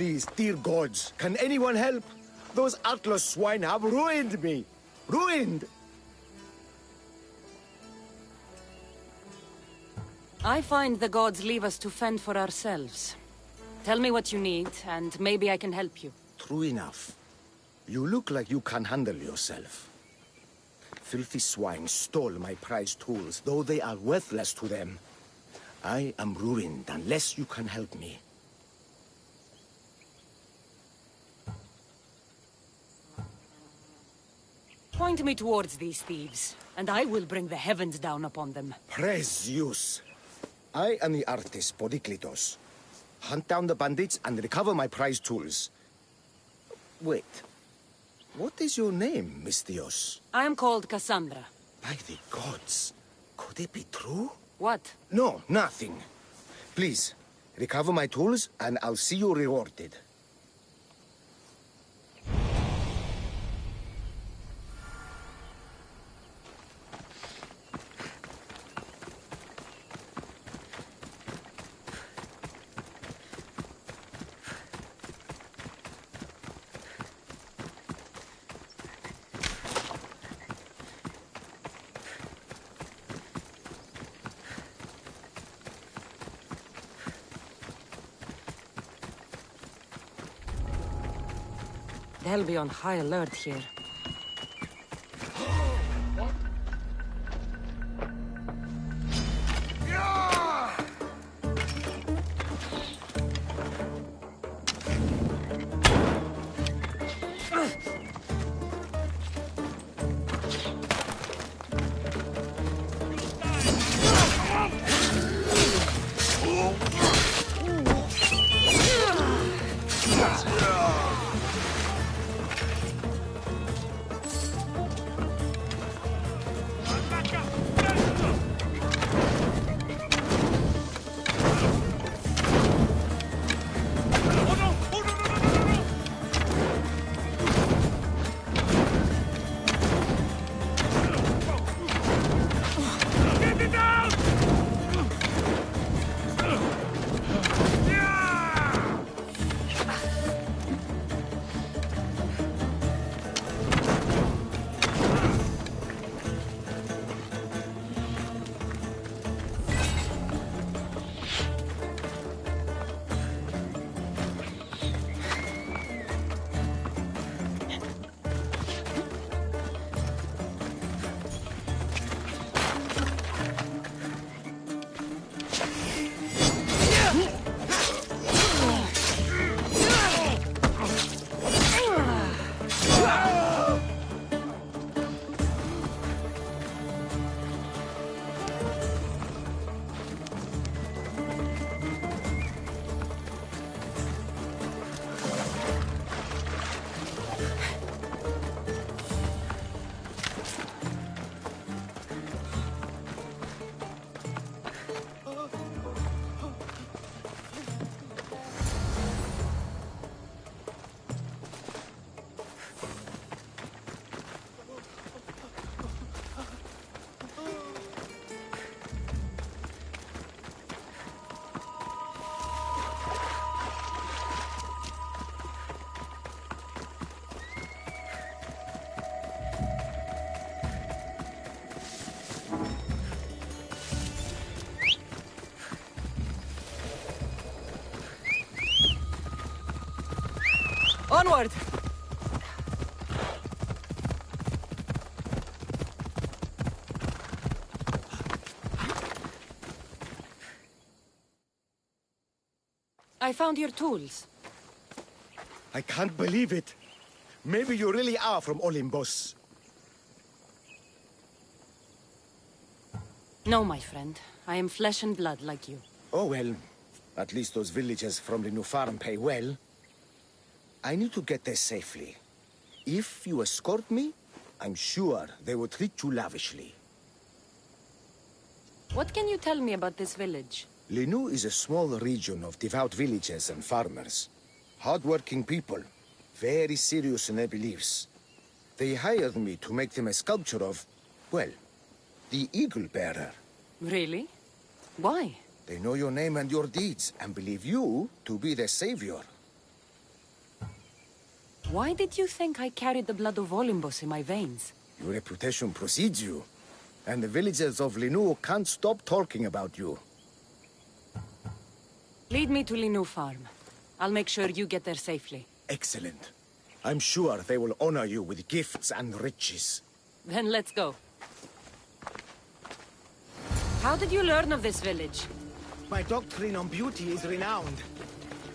Please, dear gods, can anyone help? Those Atlas swine have ruined me. Ruined! I find the gods leave us to fend for ourselves. Tell me what you need, and maybe I can help you. True enough. You look like you can handle yourself. Filthy swine stole my prized tools, though they are worthless to them. I am ruined unless you can help me. Point me towards these thieves, and I will bring the heavens down upon them. Praise Zeus! I am the artist Podiklitos. Hunt down the bandits and recover my prized tools. Wait. What is your name, Mystios? I am called Cassandra. By the gods. Could it be true? What? No, nothing. Please, recover my tools and I'll see you rewarded. They'll be on high alert here. Onward! I found your tools. I can't believe it. Maybe you really are from Olympus. No, my friend. I am flesh and blood like you. Oh well, at least those villagers from the new farm pay well. I need to get there safely. If you escort me, I'm sure they will treat you lavishly. What can you tell me about this village? Linu is a small region of devout villagers and farmers. Hard-working people, very serious in their beliefs. They hired me to make them a sculpture of, well, the Eagle Bearer. Really? Why? They know your name and your deeds, and believe you to be their savior. Why did you think I carried the blood of Olympus in my veins? Your reputation precedes you, and the villagers of Linu can't stop talking about you. Lead me to Linu Farm. I'll make sure you get there safely. Excellent. I'm sure they will honor you with gifts and riches. Then let's go. How did you learn of this village? My doctrine on beauty is renowned.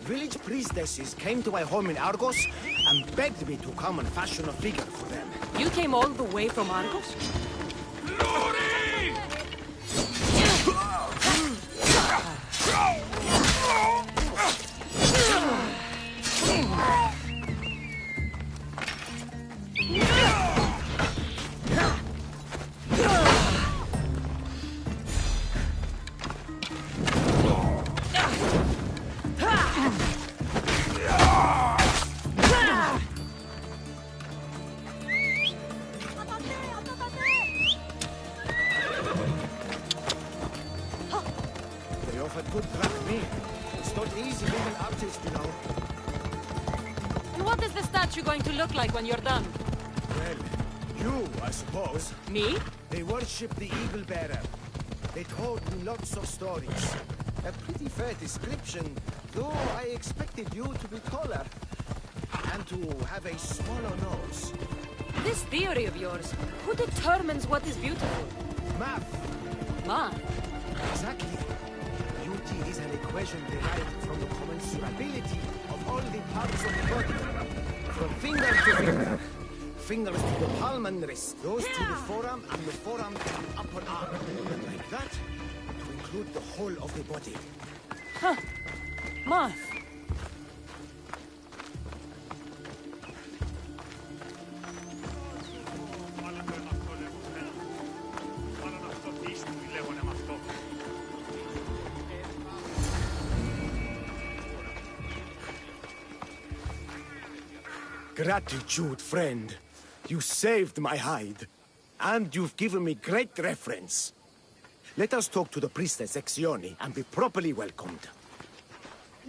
Village priestesses came to my home in Argos and begged me to come and fashion a figure for them. You came all the way from Argos? They offered good drachmi. It's not easy being an artist, you know. And what is the statue going to look like when you're done? Well, you, I suppose. Me? They worship the Eagle Bearer. They told me lots of stories. A pretty fair description, though I expected you to be taller. And to have a smaller nose. This theory of yours, who determines what is beautiful? Math. Ma. Exactly. Beauty is an equation derived from the commensurability of all the parts of the body. From finger to finger. Fingers to the palm and wrist. Those to the forearm and the forearm to the upper arm. And like that, to include the whole of the body. Huh. Math. Gratitude, friend. You saved my hide. And you've given me great reference. Let us talk to the priestess Exione and be properly welcomed.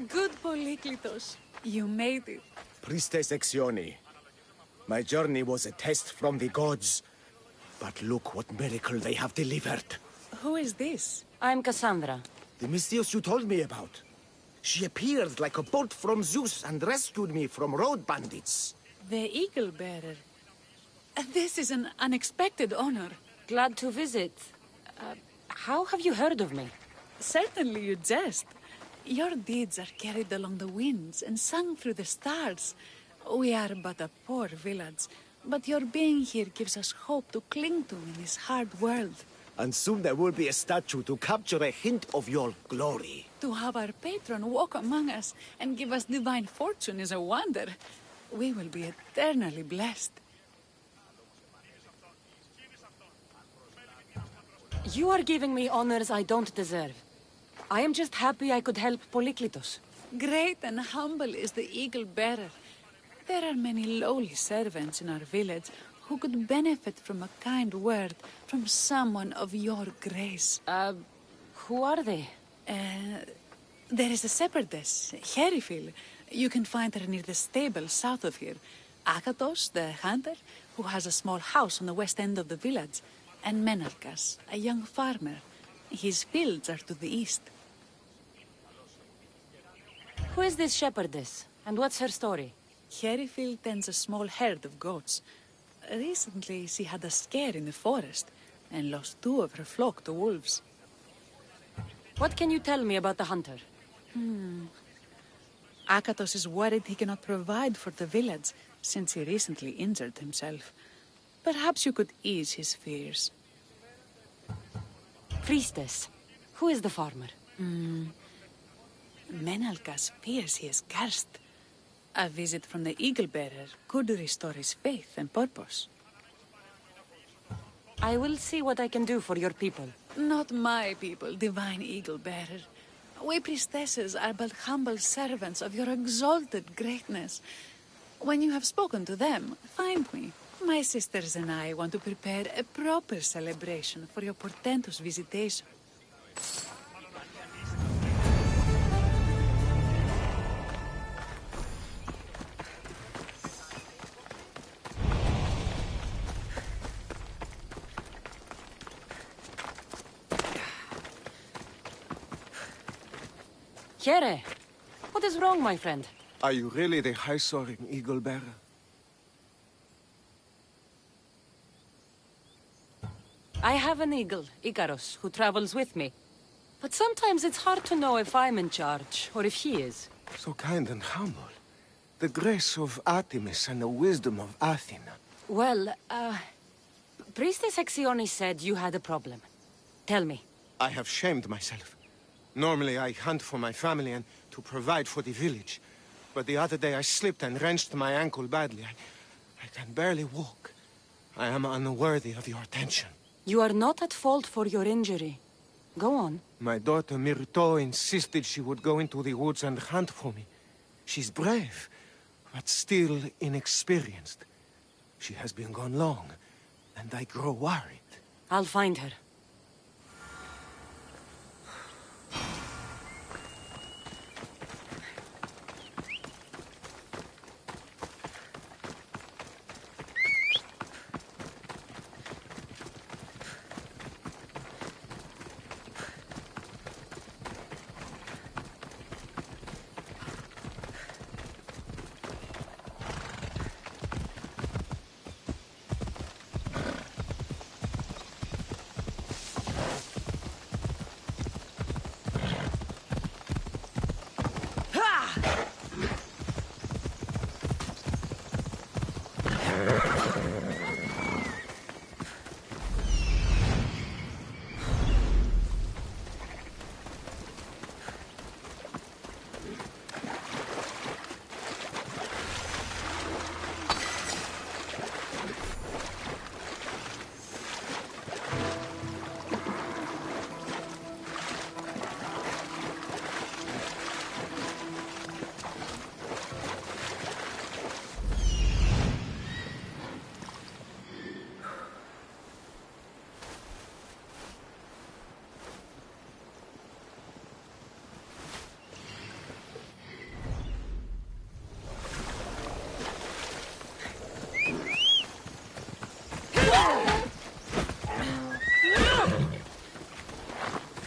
Good Polyklitos. You made it. Priestess Exione, my journey was a test from the gods. But look what miracle they have delivered. Who is this? I'm Cassandra. The Mystios you told me about. She appeared like a bolt from Zeus and rescued me from road bandits. The Eagle Bearer. This is an unexpected honor. Glad to visit. How have you heard of me? Certainly you jest. Your deeds are carried along the winds and sung through the stars. We are but a poor village, but your being here gives us hope to cling to in this hard world. And soon there will be a statue to capture a hint of your glory. To have our patron walk among us and give us divine fortune is a wonder. We will be eternally blessed. You are giving me honors I don't deserve. I am just happy I could help Polyklitos. Great and humble is the Eagle Bearer. There are many lowly servants in our village who could benefit from a kind word from someone of your grace. Who are they? There is a shepherdess, Herifil. You can find her near the stable south of here. Akatos, the hunter, who has a small house on the west end of the village. And Menalkas, a young farmer. His fields are to the east. Who is this shepherdess? And what's her story? Herifil tends a small herd of goats. Recently, she had a scare in the forest and lost 2 of her flock to wolves. What can you tell me about the hunter? Akatos is worried he cannot provide for the village since he recently injured himself. Perhaps you could ease his fears. Priestess. Who is the farmer? Menalkas fears he is cursed. A visit from the Eagle Bearer could restore his faith and purpose. I will see what I can do for your people. Not my people, divine Eagle Bearer. We priestesses are but humble servants of your exalted greatness. When you have spoken to them, find me. My sisters and I want to prepare a proper celebration for your portentous visitation. Kere, what is wrong, my friend? Are you really the high-soaring eagle bearer? I have an eagle, Icarus, who travels with me. But sometimes it's hard to know if I'm in charge, or if he is. So kind and humble. The grace of Artemis and the wisdom of Athena. Well, Priestess Hexione said you had a problem. Tell me. I have shamed myself. Normally I hunt for my family and to provide for the village. But the other day I slipped and wrenched my ankle badly. I can barely walk. I am unworthy of your attention. You are not at fault for your injury. Go on. My daughter Myrto insisted she would go into the woods and hunt for me. She's brave, but still inexperienced. She has been gone long, and I grow worried. I'll find her.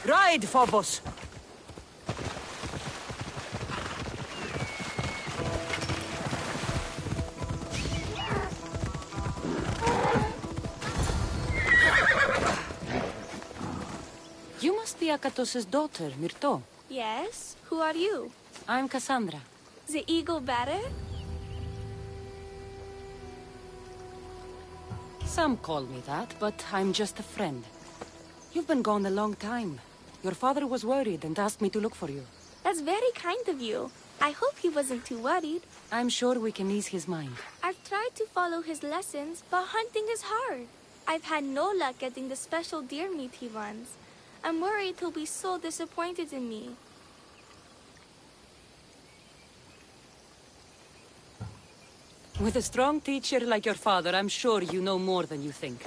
Ride, Phobos! You must be Akatos' daughter, Myrto. Yes? Who are you? I'm Cassandra. The eagle bearer? Some call me that, but I'm just a friend. You've been gone a long time. Your father was worried and asked me to look for you. That's very kind of you. I hope he wasn't too worried. I'm sure we can ease his mind. I've tried to follow his lessons, but hunting is hard. I've had no luck getting the special deer meat he wants. I'm worried he'll be so disappointed in me. With a strong teacher like your father, I'm sure you know more than you think.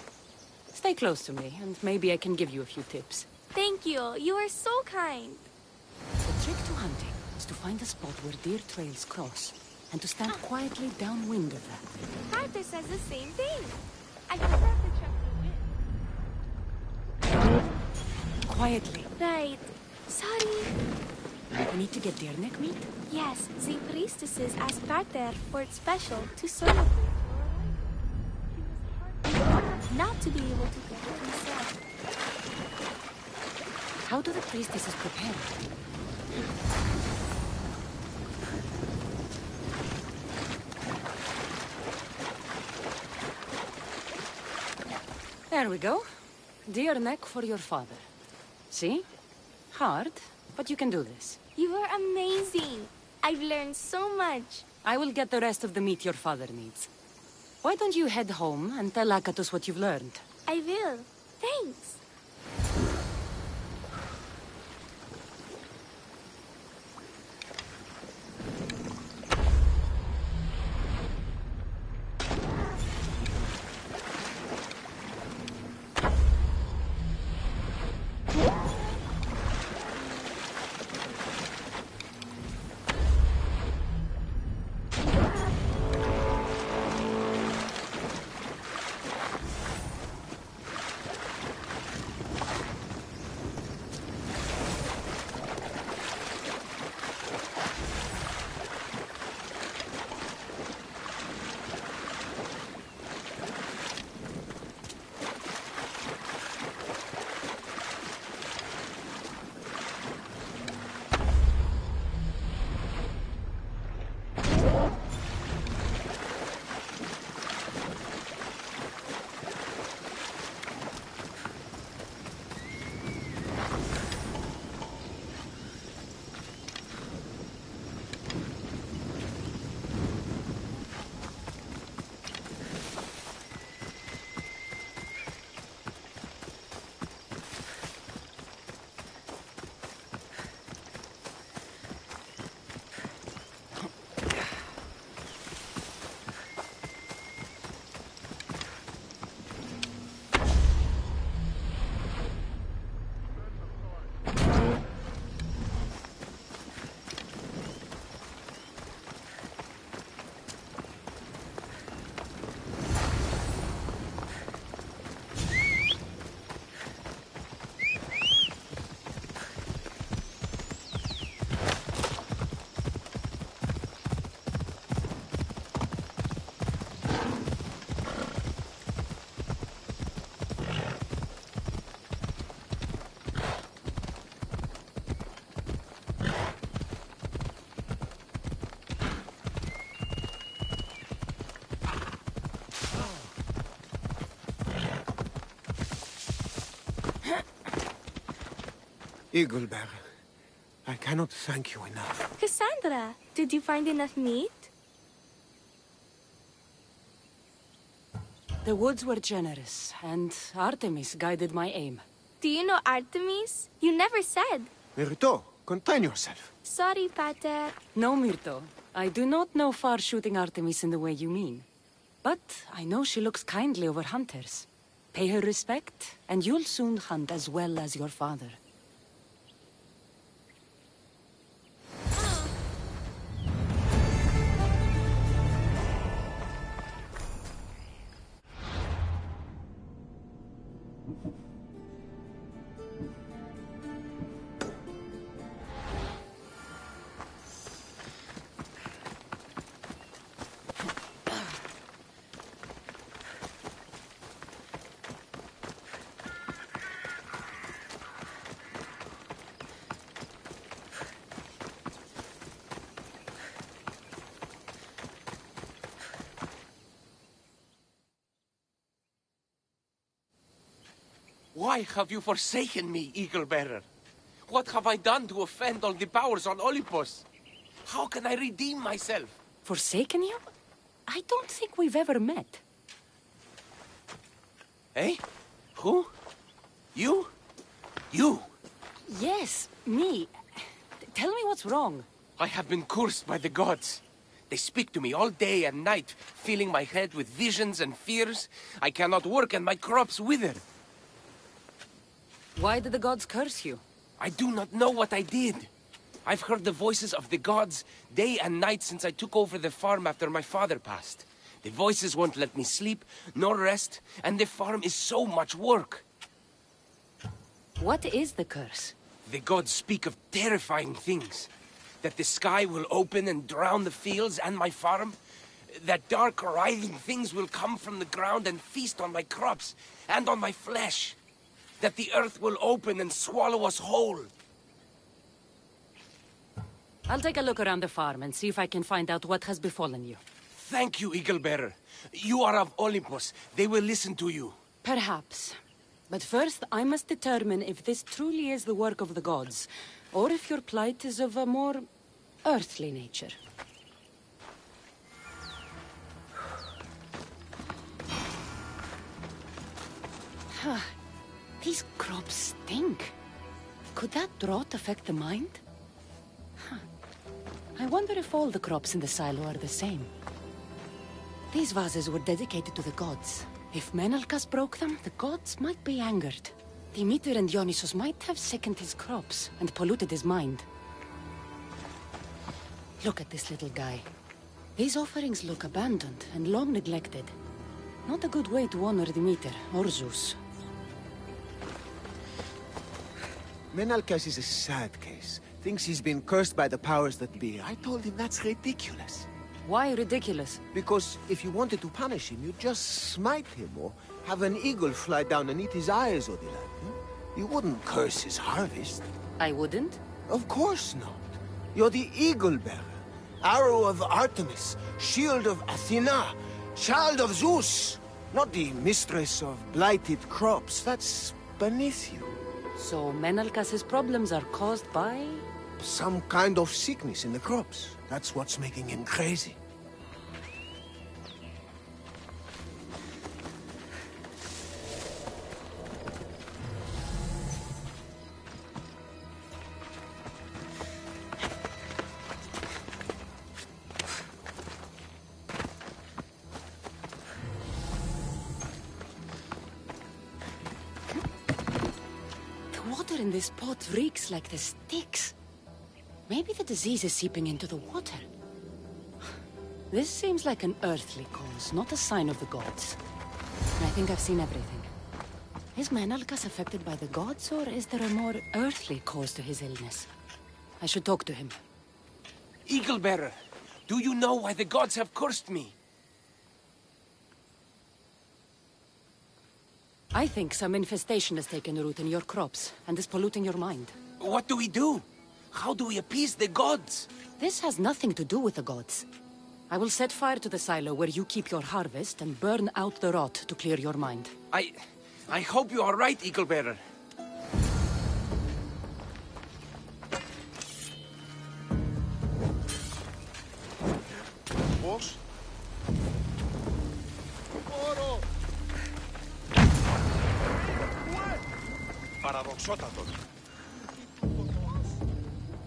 Stay close to me, and maybe I can give you a few tips. Thank you. You are so kind. The trick to hunting is to find a spot where deer trails cross, and to stand quietly downwind of that. Arthur says the same thing. I prefer to track the wind. Quietly. Right. Sorry. We need to get deer neck meat? Yes, the priestesses asked Arthur for it special to celebrate. Not to be able to get it himself. How do the priestesses prepare? There we go. Deer neck for your father. See? Hard, but you can do this. You are amazing. I've learned so much. I will get the rest of the meat your father needs. Why don't you head home and tell Akatos what you've learned? I will. Thanks. Eaglebearer, I cannot thank you enough. Cassandra, did you find enough meat? The woods were generous, and Artemis guided my aim. Do you know Artemis? You never said. Myrto, contain yourself. Sorry, Pater. No, Myrto. I do not know far-shooting Artemis in the way you mean. But I know she looks kindly over hunters. Pay her respect, and you'll soon hunt as well as your father. Why have you forsaken me, Eagle-bearer? What have I done to offend all the powers on Olympus? How can I redeem myself? Forsaken you? I don't think we've ever met. Eh? Who? You? You? Yes, me. Tell me what's wrong. I have been cursed by the gods. They speak to me all day and night, filling my head with visions and fears. I cannot work and my crops wither. Why did the gods curse you? I do not know what I did. I've heard the voices of the gods day and night since I took over the farm after my father passed. The voices won't let me sleep, nor rest, and the farm is so much work. What is the curse? The gods speak of terrifying things. That the sky will open and drown the fields and my farm. That dark, writhing things will come from the ground and feast on my crops and on my flesh. That the earth will open and swallow us whole. I'll take a look around the farm and see if I can find out what has befallen you. Thank you, Eagle-bearer. You are of Olympus. They will listen to you. Perhaps. But first, I must determine if this truly is the work of the gods, or if your plight is of a more earthly nature. These crops stink. Could that drought affect the mind? I wonder if all the crops in the silo are the same. These vases were dedicated to the gods. If Menalcas broke them, the gods might be angered. Demeter and Dionysus might have sickened his crops and polluted his mind. Look at this little guy. These offerings look abandoned and long neglected. Not a good way to honor Demeter or Zeus. Menalcas is a sad case. Thinks he's been cursed by the powers that be. I told him that's ridiculous. Why ridiculous? Because if you wanted to punish him, you'd just smite him or have an eagle fly down and eat his eyes, Odila. You wouldn't curse his harvest. I wouldn't? Of course not. You're the eagle-bearer, arrow of Artemis, shield of Athena, child of Zeus, not the mistress of blighted crops. That's beneath you. So Menalcas's problems are caused by... Some kind of sickness in the crops. That's what's making him crazy. In this pot reeks like the sticks. Maybe the disease is seeping into the water. This seems like an earthly cause, not a sign of the gods. I think I've seen everything. Is Menalcas affected by the gods, or is there a more earthly cause to his illness? I should talk to him. Eagle-bearer, do you know why the gods have cursed me? I think some infestation has taken root in your crops and is polluting your mind. What do we do? How do we appease the gods? This has nothing to do with the gods. I will set fire to the silo where you keep your harvest and burn out the rot to clear your mind. I hope you are right, Eagle-bearer.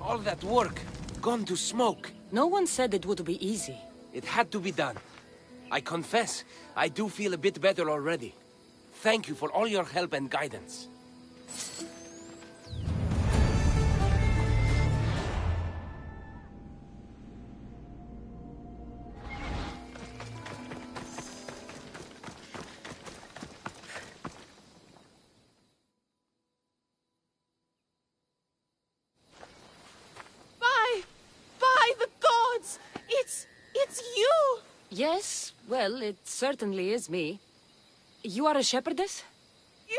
All that work, gone to smoke. No one said it would be easy. It had to be done. I confess, I do feel a bit better already. Thank you for all your help and guidance. By the gods! It's you! Yes, well, it certainly is me. You are a shepherdess? You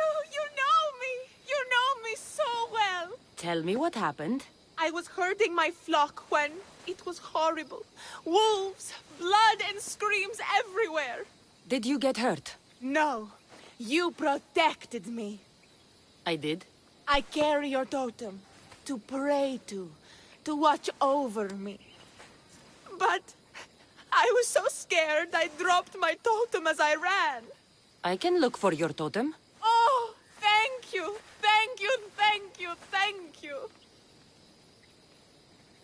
know me! You know me so well! Tell me what happened. I was herding my flock when it was horrible. Wolves, blood and screams everywhere. Did you get hurt? No, you protected me. I did. I carry your totem to pray to watch over me. But I was so scared I dropped my totem as I ran. I can look for your totem. Oh, thank you, thank you, thank you, thank you.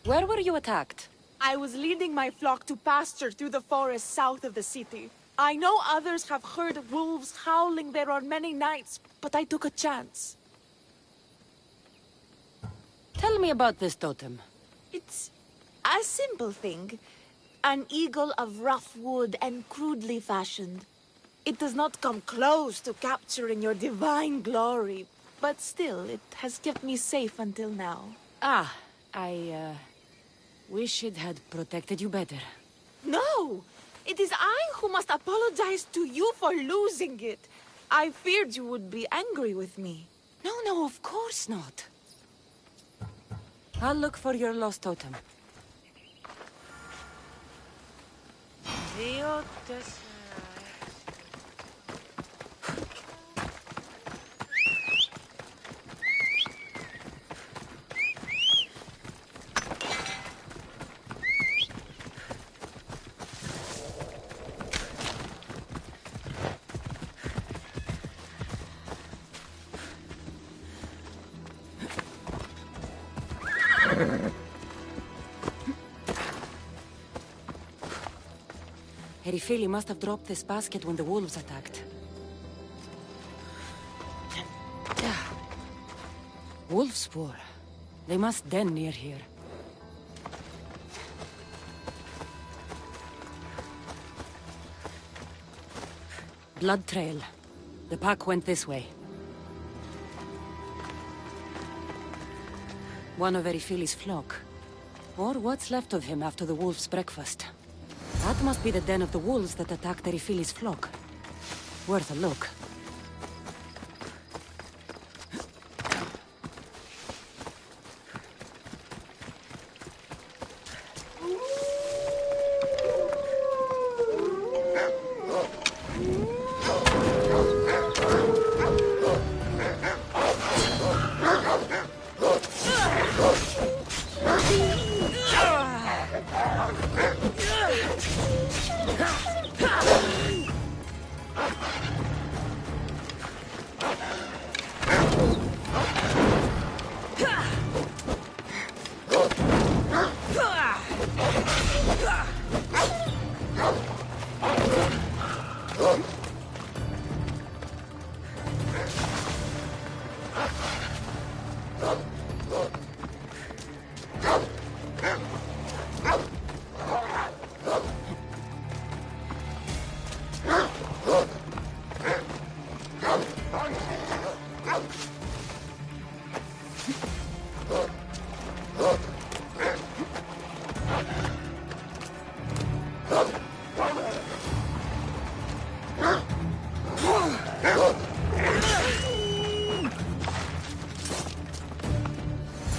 Where were you attacked? I was leading my flock to pasture through the forest south of the city. I know others have heard wolves howling there on many nights, but I took a chance. Tell me about this totem. It's a simple thing. An eagle of rough wood and crudely fashioned. It does not come close to capturing your divine glory, but still, it has kept me safe until now. Ah, I wish it had protected you better. No! It is I who must apologize to you for losing it. I feared you would be angry with me. No, of course not. I'll look for your lost totem. Herifili must have dropped this basket when the wolves attacked. Wolf spoor. They must den near here. Blood trail. The pack went this way. One of Erifili's flock. Or what's left of him after the wolf's breakfast. That must be the den of the wolves that attacked Erifili's flock. Worth a look.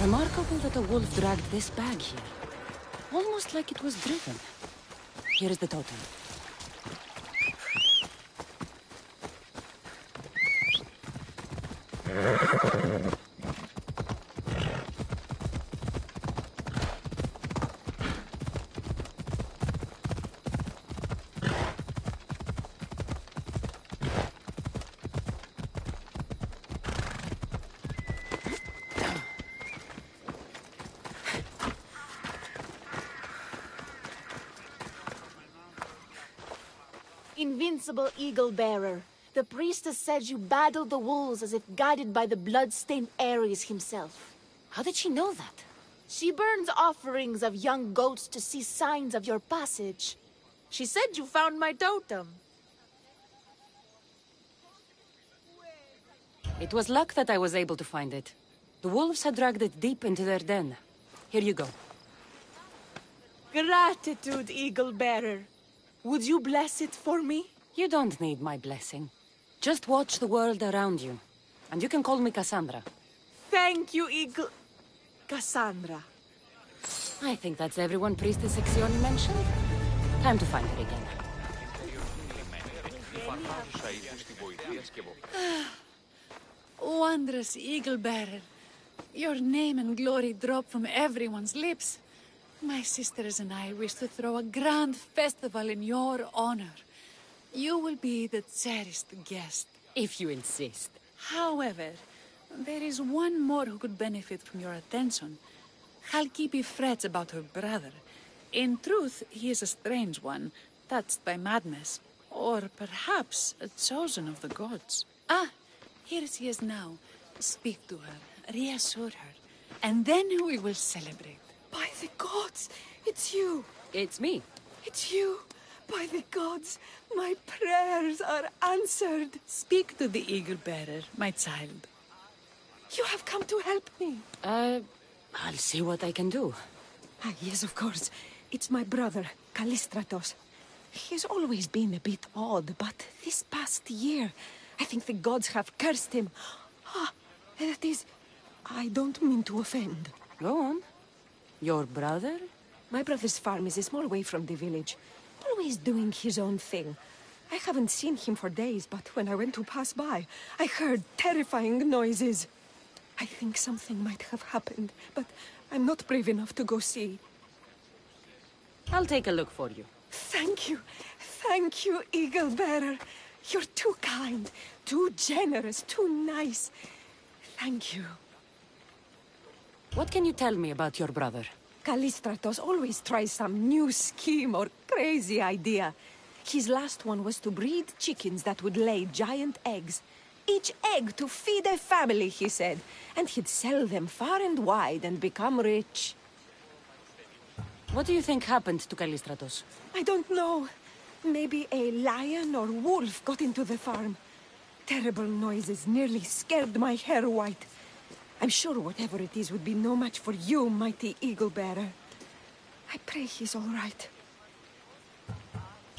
Remarkable that a wolf dragged this bag here. Almost like it was driven. Here is the totem. Invincible Eagle Bearer. The priestess said you battled the wolves as if guided by the blood-stained Ares himself. How did she know that? She burns offerings of young goats to see signs of your passage. She said you found my totem. It was luck that I was able to find it. The wolves had dragged it deep into their den. Here you go. Gratitude, Eagle Bearer. Would you bless it for me? You don't need my blessing. Just watch the world around you. And you can call me Cassandra. Thank you, Eagle... Cassandra. I think that's everyone Priestess Exioni mentioned. Time to find her again. Wondrous Eagle Bearer. Your name and glory drop from everyone's lips. My sisters and I wish to throw a grand festival in your honor. You will be the cherished guest. If you insist. However, there is one more who could benefit from your attention. Halkipi frets about her brother. In truth, he is a strange one, touched by madness. Or perhaps a chosen of the gods. Ah, here she is now. Speak to her, reassure her, and then we will celebrate. By the gods, it's you. It's me. It's you. By the gods, my prayers are answered. Speak to the Eagle Bearer, my child. You have come to help me. I'll see what I can do. Ah, yes, of course. It's my brother, Callistratos. He's always been a bit odd, but this past year, I think the gods have cursed him. Ah, that is... I don't mean to offend. Go on. Your brother? My brother's farm is a small way from the village. Always doing his own thing. I haven't seen him for days, but when I went to pass by, I heard terrifying noises. I think something might have happened, but I'm not brave enough to go see. I'll take a look for you. Thank you. Thank you, Eagle Bearer. You're too kind, too generous, too nice. Thank you. What can you tell me about your brother? Callistratos always tries some new scheme or crazy idea. His last one was to breed chickens that would lay giant eggs. Each egg to feed a family, he said. And he'd sell them far and wide and become rich. What do you think happened to Callistratos? I don't know. Maybe a lion or wolf got into the farm. Terrible noises nearly scared my hair white. I'm sure whatever it is would be no match for you, mighty Eagle Bearer. I pray he's all right.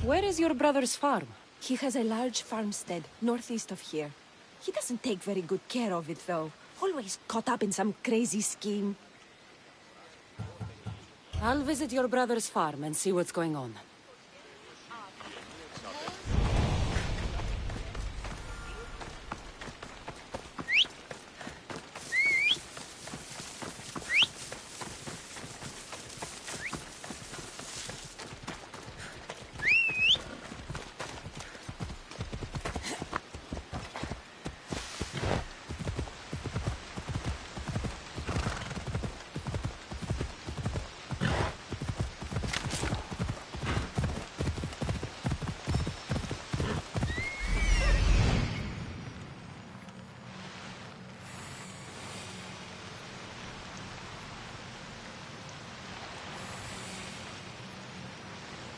Where is your brother's farm? He has a large farmstead northeast of here. He doesn't take very good care of it, though. Always caught up in some crazy scheme. I'll visit your brother's farm and see what's going on.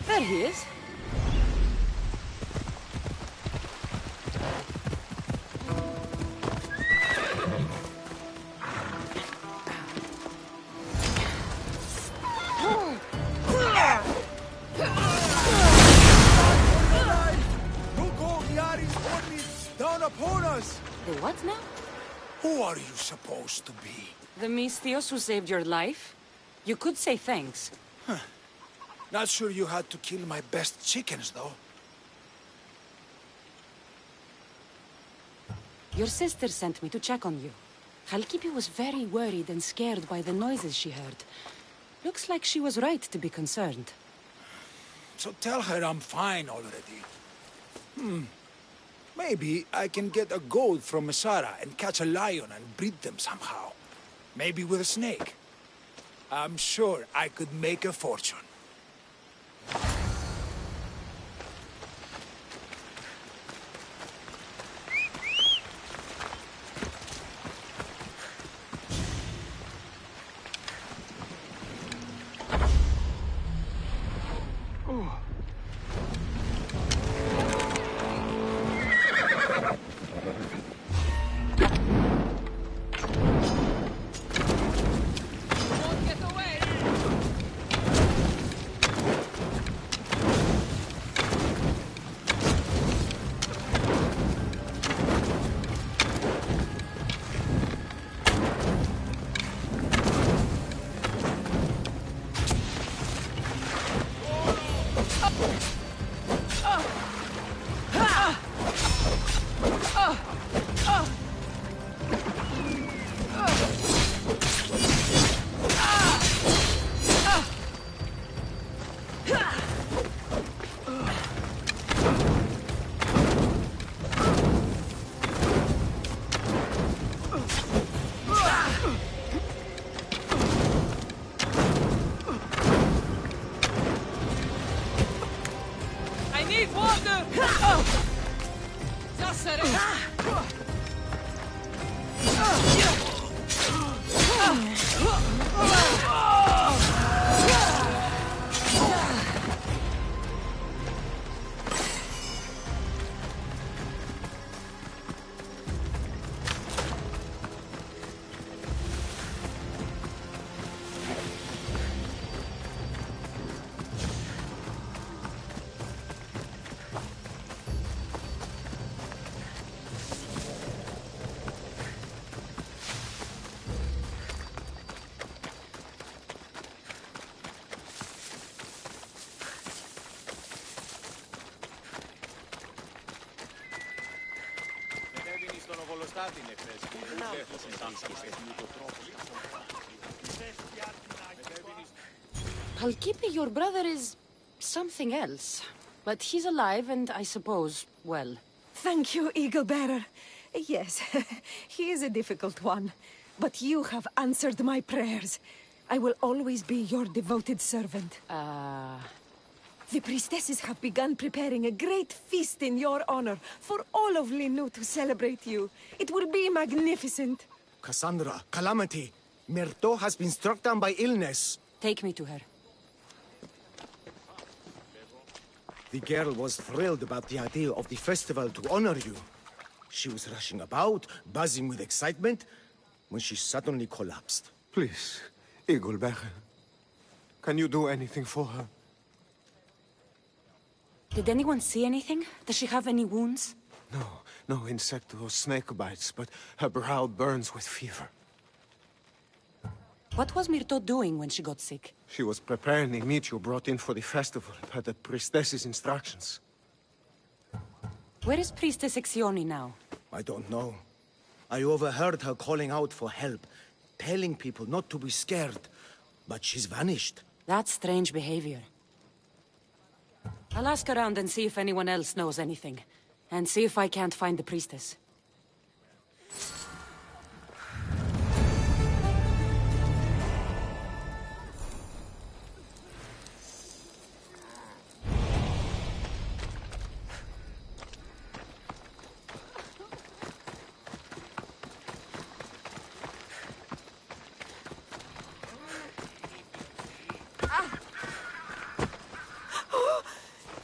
There he is. Down upon us! The what now? Who are you supposed to be? The Mystios who saved your life? You could say thanks. Not sure you had to kill my best chickens, though. Your sister sent me to check on you. Halkipi was very worried and scared by the noises she heard. Looks like she was right to be concerned. So tell her I'm fine already. Maybe I can get a goat from Mesara and catch a lion and breed them somehow. Maybe with a snake. I'm sure I could make a fortune. Palkipi, your brother is something else. But he's alive and I suppose, well. Thank you, Eagle Bearer. Yes, he is a difficult one. But you have answered my prayers. I will always be your devoted servant. The priestesses have begun preparing a great feast in your honor for all of Linu to celebrate you. It will be magnificent. Cassandra, Calamity, Myrto has been struck down by illness. Take me to her. The girl was thrilled about the idea of the festival to honor you. She was rushing about, buzzing with excitement, when she suddenly collapsed. Please, Eagle Bearer. Can you do anything for her? Did anyone see anything? Does she have any wounds? No insect or snake bites, but her brow burns with fever. What was Myrto doing when she got sick? She was preparing the meat you brought in for the festival, per the priestess's instructions. Where is Priestess Exioni now? I don't know. I overheard her calling out for help, telling people not to be scared, but she's vanished. That's strange behavior. I'll ask around and see if anyone else knows anything. And see if I can't find the priestess.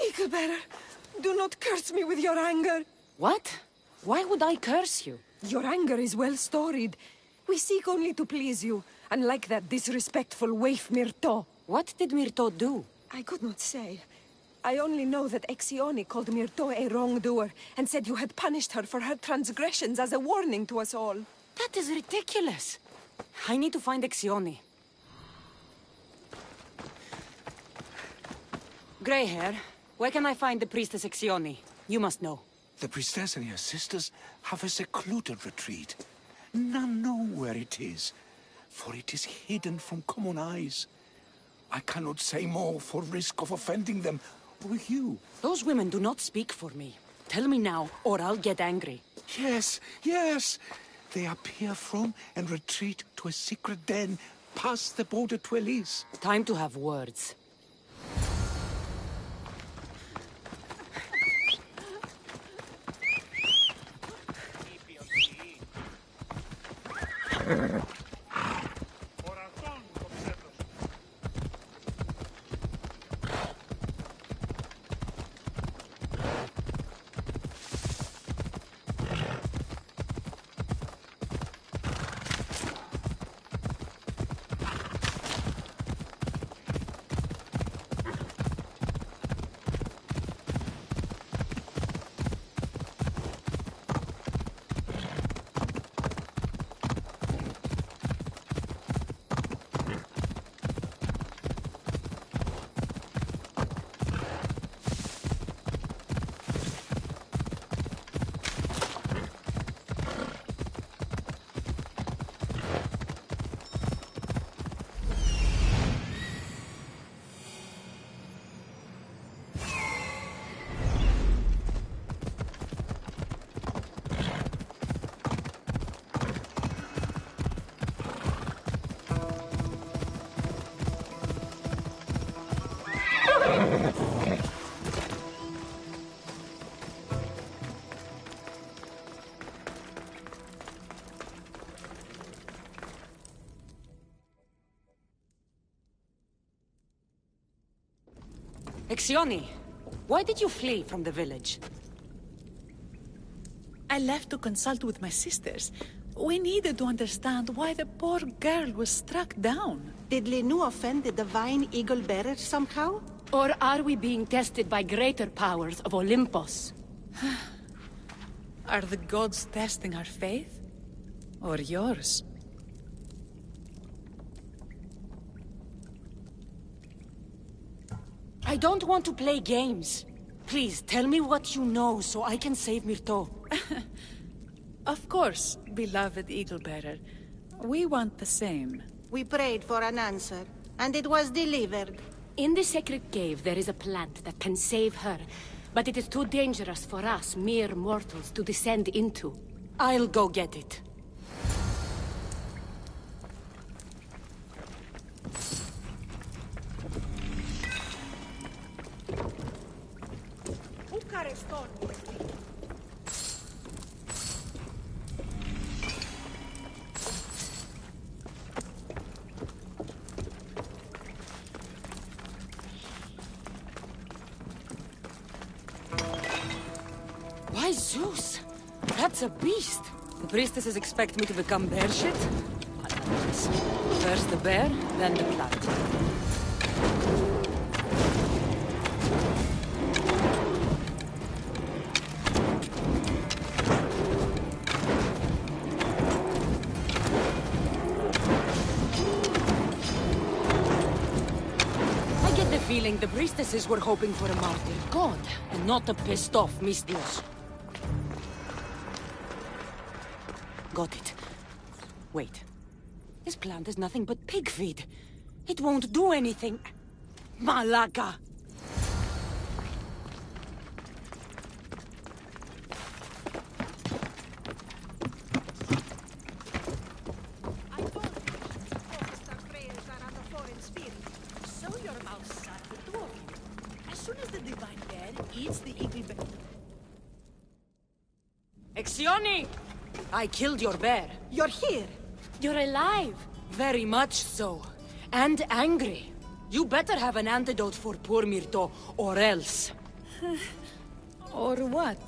Eagle Bearer, do not curse me with your anger. What? Why would I curse you? Your anger is well storied. We seek only to please you, unlike that disrespectful waif Myrto. What did Myrto do? I could not say. I only know that Exioni called Myrto a wrongdoer and said you had punished her for her transgressions as a warning to us all. That is ridiculous. I need to find Exioni. Grey hair, where can I find the priestess Exioni? You must know. The priestess and her sisters have a secluded retreat. None know where it is, for it is hidden from common eyes. I cannot say more for risk of offending them or you. Those women do not speak for me. Tell me now, or I'll get angry. Yes, yes. They appear from and retreat to a secret den past the border to Elise. Time to have words. Exioni, why did you flee from the village? I left to consult with my sisters. We needed to understand why the poor girl was struck down. Did Linu offend the divine eagle bearer somehow? Or are we being tested by greater powers of Olympus? Are the gods testing our faith? Or yours? I don't want to play games. Please, tell me what you know so I can save Myrto. Of course, beloved eagle bearer. We want the same. We prayed for an answer, and it was delivered. In the sacred cave, there is a plant that can save her, but it is too dangerous for us, mere mortals, to descend into. I'll go get it. Why, Zeus! That's a beast! The priestesses expect me to become bear shit? First the bear, then the plant. I get the feeling the priestesses were hoping for a martyr god, and not a pissed-off Mistios. Got it. Wait. This plant is nothing but pig feed. It won't do anything. Malaka! I told you focused our prayers are on the foreign spirit. So your mouths are the two of you. As soon as the divine bear eats the eagle bear... Exioni! I killed your bear. You're here. You're alive. Very much so. And angry. You better have an antidote for poor Myrto, or else. Or what?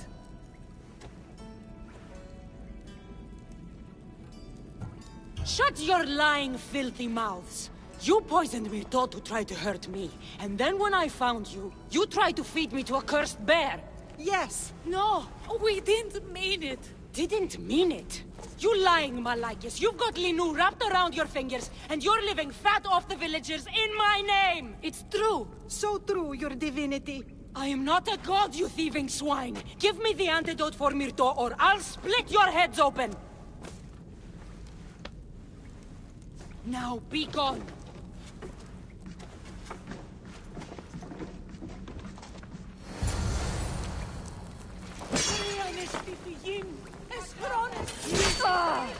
Shut your lying, filthy mouths. You poisoned Myrto to try to hurt me. And then when I found you, you tried to feed me to a cursed bear. Yes. No, We didn't mean it. didn't mean it. You lying Malakis. You've got Linu wrapped around your fingers, and you're living fat off the villagers in my name. It's true. So true, your divinity. I am not a god, you thieving swine. Give me the antidote for Myrto, or I'll split your heads open. Now be gone. Ah!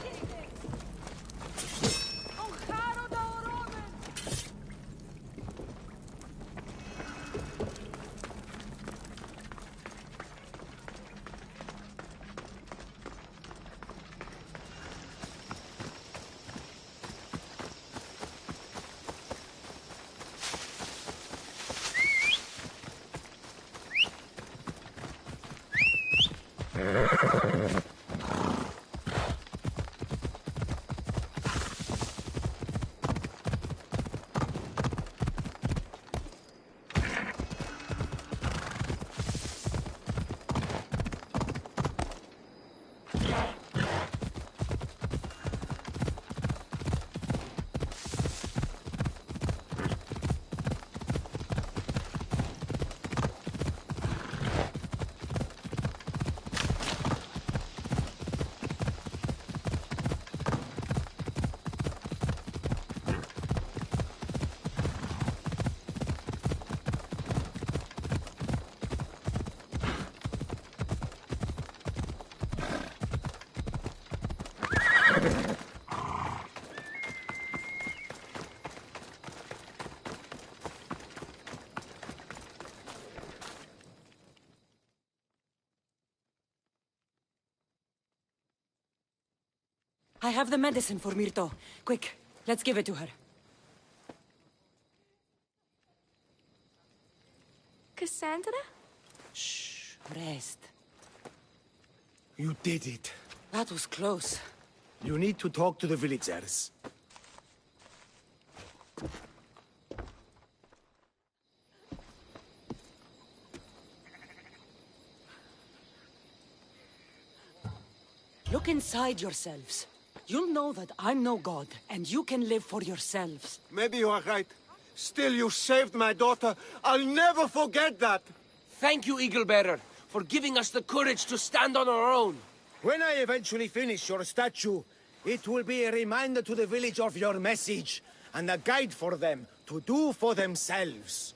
I have the medicine for Myrto. Quick, let's give it to her. Cassandra? Shh, rest. You did it. That was close. You need to talk to the villagers. Look inside yourselves. You'll know that I'm no god, and you can live for yourselves. Maybe you are right. Still, you saved my daughter. I'll never forget that. Thank you, Eagle Bearer, for giving us the courage to stand on our own. When I eventually finish your statue, it will be a reminder to the village of your message, and a guide for them to do for themselves.